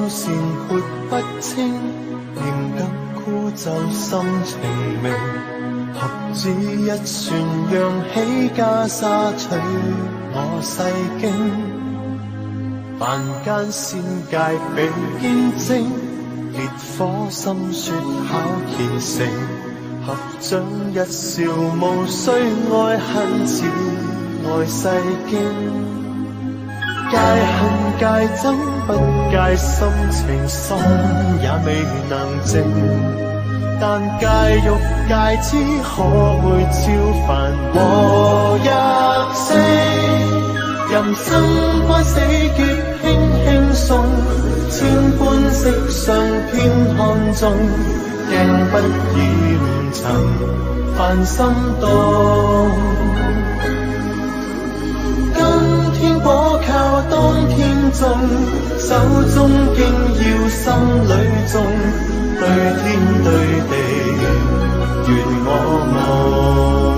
線撥不清，嚴格枯就心情明。合指一算，揚起袈裟取我世經。凡間仙界比堅貞，烈火心雪考虔誠。合掌一笑，無需愛恨，只愛世經。戒恨戒憎不戒心情，心也未能靜。但戒欲戒之，可會超凡和入息？人生關死劫輕輕送，千般色相偏看中，驚不染塵凡心動。今天果靠當天種，手中經要心裏種，對天對地願我夢。